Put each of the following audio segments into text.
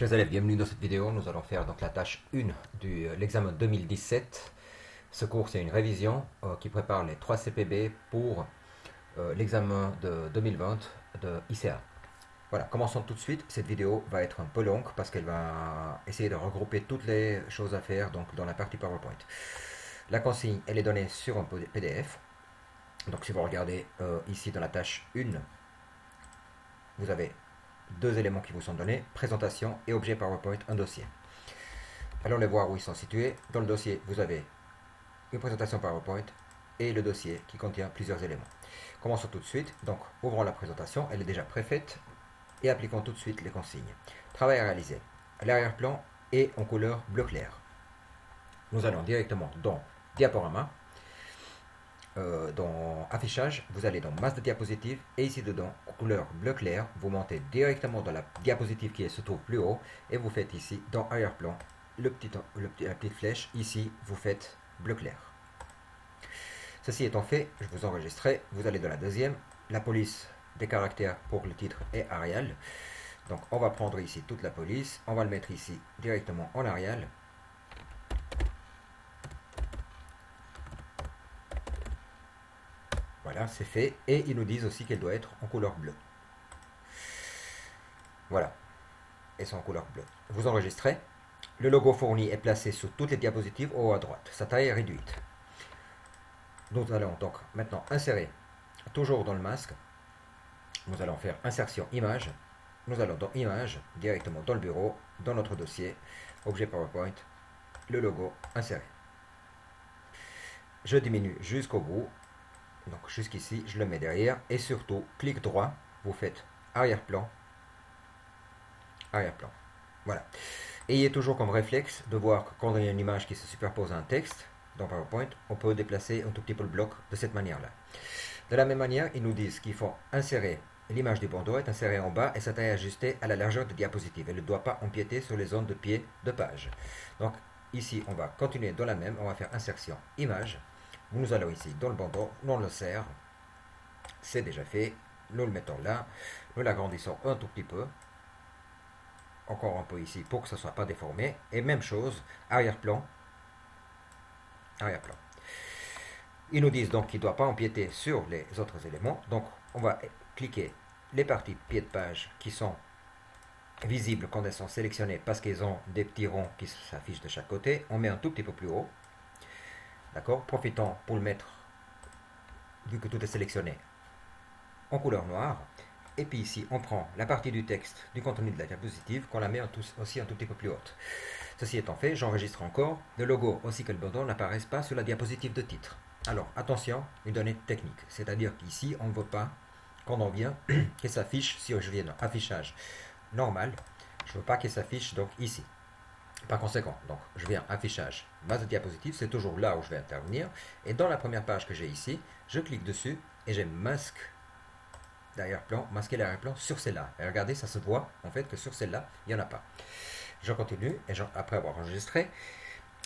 Chers élèves, bienvenue dans cette vidéo. Nous allons faire donc la tâche 1 de l'examen 2017. Ce cours, c'est une révision qui prépare les 3 CPB pour l'examen de 2020 de ICA. Voilà, commençons tout de suite. Cette vidéo va être un peu longue parce qu'elle va essayer de regrouper toutes les choses à faire donc, dans la partie PowerPoint. La consigne, elle est donnée sur un PDF. Donc si vous regardez ici dans la tâche 1, vous avez deux éléments qui vous sont donnés, présentation et objet PowerPoint, un dossier. Allons les voir où ils sont situés. Dans le dossier, vous avez une présentation PowerPoint et le dossier qui contient plusieurs éléments. Commençons tout de suite. Donc, ouvrons la présentation, elle est déjà préfaite et appliquons tout de suite les consignes. Travail à réaliser. L'arrière-plan est en couleur bleu clair. Nous allons directement dans diaporama. Dans affichage, vous allez dans masse de diapositive et ici dedans, couleur bleu clair, vous montez directement dans la diapositive qui se trouve plus haut et vous faites ici dans arrière-plan la petite flèche, ici vous faites bleu clair. Ceci étant fait, je vous enregistrerai, vous allez dans la deuxième, la police des caractères pour le titre est Arial. Donc on va prendre ici toute la police, on va le mettre ici directement en Arial. Voilà, c'est fait. Et ils nous disent aussi qu'elle doit être en couleur bleue. Voilà. Elles sont en couleur bleue. Vous enregistrez. Le logo fourni est placé sur toutes les diapositives au haut à droite. Sa taille est réduite. Nous allons donc maintenant insérer, toujours dans le masque, nous allons faire insertion image. Nous allons dans image, directement dans le bureau, dans notre dossier, objet PowerPoint, le logo inséré. Je diminue jusqu'au bout. Donc jusqu'ici, je le mets derrière. Et surtout, clic droit, vous faites arrière-plan. Arrière-plan. Voilà. Ayez toujours comme réflexe de voir que quand il y a une image qui se superpose à un texte, dans PowerPoint, on peut déplacer un tout petit peu le bloc de cette manière-là. De la même manière, ils nous disent qu'il faut insérer l'image du bandeau, est insérée en bas et sa taille ajustée à la largeur de diapositive. Elle ne doit pas empiéter sur les zones de pied de page. Donc ici, on va continuer dans la même, on va faire insertion image. Nous allons ici dans le bandeau, on le serre, c'est déjà fait, nous le mettons là, nous l'agrandissons un tout petit peu, encore un peu ici pour que ce ne soit pas déformé, et même chose, arrière-plan, arrière-plan. Ils nous disent donc qu'il ne doit pas empiéter sur les autres éléments, donc on va cliquer les parties pied de page qui sont visibles quand elles sont sélectionnées parce qu'elles ont des petits ronds qui s'affichent de chaque côté, on met un tout petit peu plus haut. D'accord. Profitons pour le mettre, vu que tout est sélectionné, en couleur noire. Et puis ici, on prend la partie du texte, du contenu de la diapositive, qu'on la met aussi un tout petit peu plus haute. Ceci étant fait, j'enregistre encore. Le logo ainsi que le bandeau n'apparaissent pas sur la diapositive de titre. Alors, attention, une donnée technique. C'est-à-dire qu'ici, on ne veut pas, quand on vient, qu'elle s'affiche, si je viens dans affichage normal, je ne veux pas qu'elle s'affiche donc ici. Par conséquent, donc, je viens affichage, base de diapositive, c'est toujours là où je vais intervenir. Et dans la première page que j'ai ici, je clique dessus et j'ai masque d'arrière-plan, masquer l'arrière-plan sur celle-là. Et regardez, ça se voit en fait que sur celle-là, il n'y en a pas. Je continue et après avoir enregistré,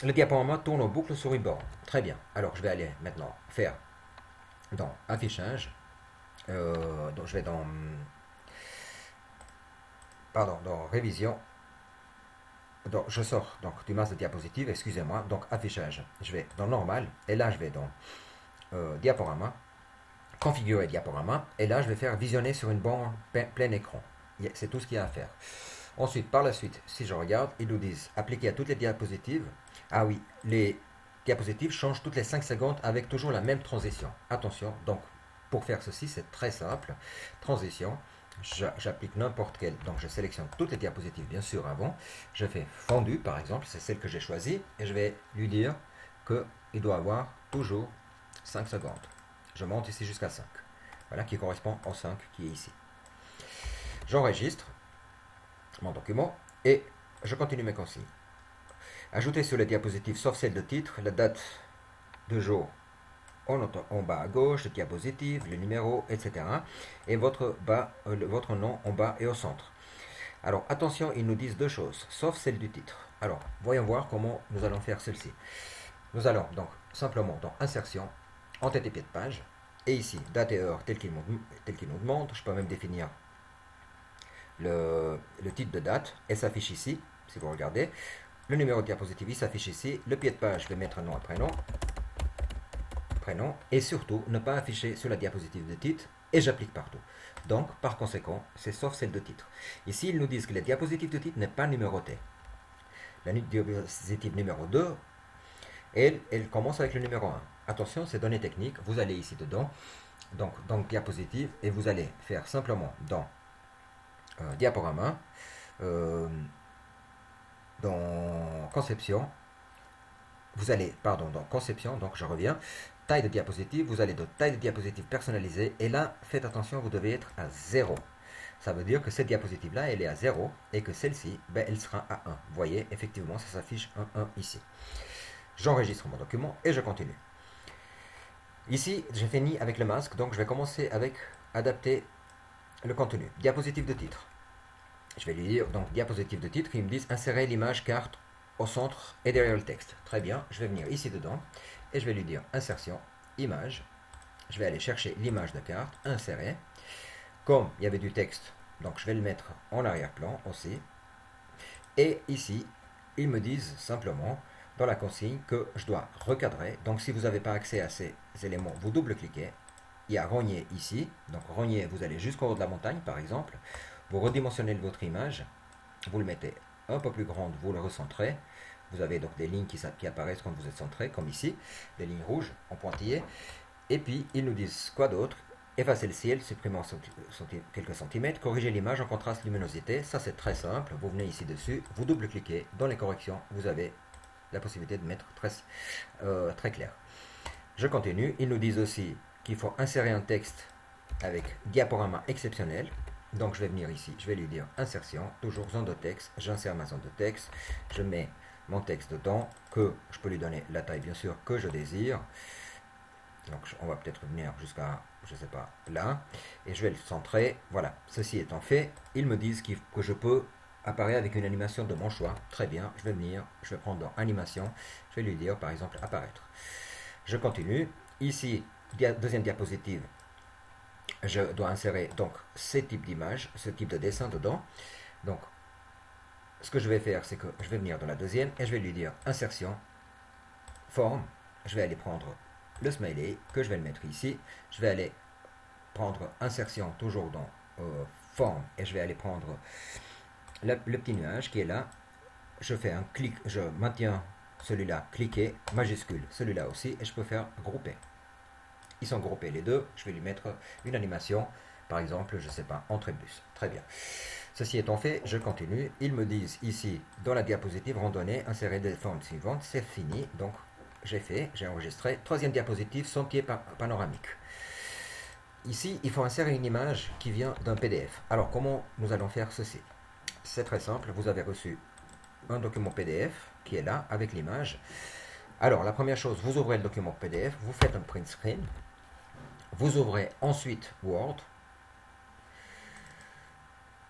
le diaporama tourne en boucle sur une borne. Très bien. Alors, je vais aller maintenant faire dans affichage. Donc, je vais dans révision. Donc, je sors donc du masque de diapositive, excusez-moi, donc affichage. Je vais dans normal, et là je vais dans diaporama, configurer diaporama, et là je vais faire visionner sur une borne plein écran. C'est tout ce qu'il y a à faire. Ensuite, par la suite, si je regarde, ils nous disent appliquer à toutes les diapositives. Ah oui, les diapositives changent toutes les 5 secondes avec toujours la même transition. Attention, donc pour faire ceci, c'est très simple. Transition. J'applique n'importe quelle, donc je sélectionne toutes les diapositives bien sûr avant, je fais fondu par exemple, c'est celle que j'ai choisie, et je vais lui dire qu'il doit avoir toujours 5 secondes. Je monte ici jusqu'à 5, voilà, qui correspond au 5 qui est ici. J'enregistre mon document et je continue mes consignes. Ajouter sur les diapositives, sauf celle de titre, la date de jour en bas à gauche, le diapositive, le numéro, etc. Et votre nom en bas et au centre. Alors attention, ils nous disent deux choses, sauf celle du titre. Alors, voyons voir comment nous allons faire celle-ci. Nous allons donc simplement dans insertion, en tête et pied de page, et ici, date et heure tel qu'il nous demande. Je peux même définir le titre de date, et s'affiche ici, si vous regardez. Le numéro de diapositive, il s'affiche ici. Le pied de page, je vais mettre nom et prénom. Et surtout, ne pas afficher sur la diapositive de titre, et j'applique partout. Donc, par conséquent, c'est sauf celle de titre. Ici, ils nous disent que la diapositive de titre n'est pas numérotée. La diapositive numéro 2, elle commence avec le numéro 1. Attention, c'est données techniques. Vous allez ici dedans, donc dans diapositive, et vous allez faire simplement dans diaporama, dans conception, vous allez, pardon, dans conception, donc je reviens, taille de diapositive, vous allez de taille de diapositive personnalisée, et là, faites attention, vous devez être à 0. Ça veut dire que cette diapositive-là, elle est à 0, et que celle-ci, ben, elle sera à 1. Vous voyez, effectivement, ça s'affiche 1 ici. J'enregistre mon document, et je continue. Ici, j'ai fini avec le masque, donc je vais commencer avec adapter le contenu. Diapositive de titre. Je vais lui dire, donc, diapositive de titre, ils me disent insérer l'image carte au centre et derrière le texte. Très bien, je vais venir ici dedans et je vais lui dire insertion, image. Je vais aller chercher l'image de carte, insérer. Comme il y avait du texte, donc je vais le mettre en arrière-plan aussi. Et ici, ils me disent simplement dans la consigne que je dois recadrer. Donc si vous n'avez pas accès à ces éléments, vous double-cliquez. Il y a rogner ici. Donc rogner, vous allez jusqu'en haut de la montagne par exemple. Vous redimensionnez votre image. Vous le mettez un peu plus grande, vous le recentrez. Vous avez donc des lignes qui apparaissent quand vous êtes centré, comme ici. Des lignes rouges en pointillé. Et puis ils nous disent quoi d'autre? Effacer le ciel, supprimer quelques centimètres, corriger l'image en contraste luminosité, ça c'est très simple, vous venez ici dessus, vous double-cliquez, dans les corrections, vous avez la possibilité de mettre très clair. Je continue, ils nous disent aussi qu'il faut insérer un texte avec diaporama exceptionnel, donc je vais venir ici, je vais lui dire insertion, toujours zone de texte, j'insère ma zone de texte, je mets mon texte dedans, que je peux lui donner la taille bien sûr que je désire. Donc on va peut-être venir jusqu'à, je sais pas, là. Et je vais le centrer. Voilà, ceci étant fait, ils me disent que je peux apparaître avec une animation de mon choix. Très bien, je vais venir, je vais prendre dans animation. Je vais lui dire par exemple apparaître. Je continue. Ici, deuxième diapositive, je dois insérer donc ces types d'images, ce type de dessin dedans. Donc, ce que je vais faire, c'est que je vais venir dans la deuxième et je vais lui dire insertion, forme. Je vais aller prendre le smiley que je vais le mettre ici. Je vais aller prendre insertion toujours dans forme et je vais aller prendre le petit nuage qui est là. Je fais un clic, je maintiens celui-là, cliquer, majuscule, celui-là aussi, et je peux faire grouper. Ils sont groupés les deux, je vais lui mettre une animation, par exemple, je sais pas, entrée de bus. Très bien. Ceci étant fait, je continue. Ils me disent ici, dans la diapositive randonnée, insérer des formes suivantes, c'est fini. Donc, j'ai fait, j'ai enregistré. Troisième diapositive, sentier panoramique. Ici, il faut insérer une image qui vient d'un PDF. Alors, comment nous allons faire ceci? C'est très simple, vous avez reçu un document PDF qui est là, avec l'image. Alors, la première chose, vous ouvrez le document PDF, vous faites un print screen, vous ouvrez ensuite Word,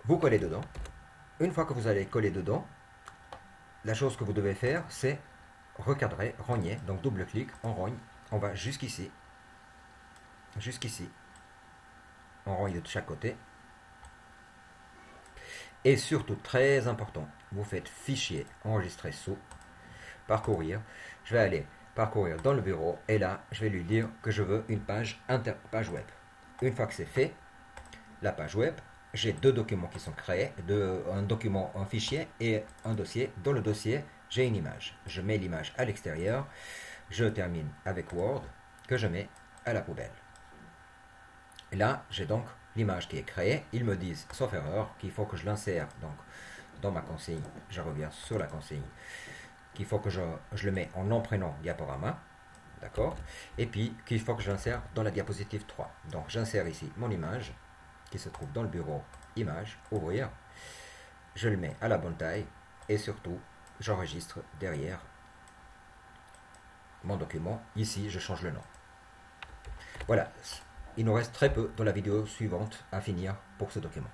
vous collez dedans. Une fois que vous allez coller dedans, la chose que vous devez faire, c'est recadrer, rogner, donc double-clic, on rogne, on va jusqu'ici, on rogne de chaque côté. Et surtout, très important, vous faites fichier, enregistrer sous, parcourir. Je vais aller parcourir dans le bureau et là, je vais lui dire que je veux une page web. Une fois que c'est fait, la page web, j'ai deux documents qui sont créés, un fichier et un dossier. Dans le dossier, j'ai une image. Je mets l'image à l'extérieur. Je termine avec Word que je mets à la poubelle. Et là, j'ai donc l'image qui est créée. Ils me disent, sauf erreur, qu'il faut que je l'insère donc dans ma consigne. Je reviens sur la consigne. Qu'il faut que je le mets en nom prénom diaporama. D'accord? Et puis qu'il faut que je l'insère dans la diapositive 3. Donc j'insère ici mon image qui se trouve dans le bureau image, ouvrir. Je le mets à la bonne taille et surtout j'enregistre derrière mon document. Ici, je change le nom. Voilà, il nous reste très peu dans la vidéo suivante à finir pour ce document.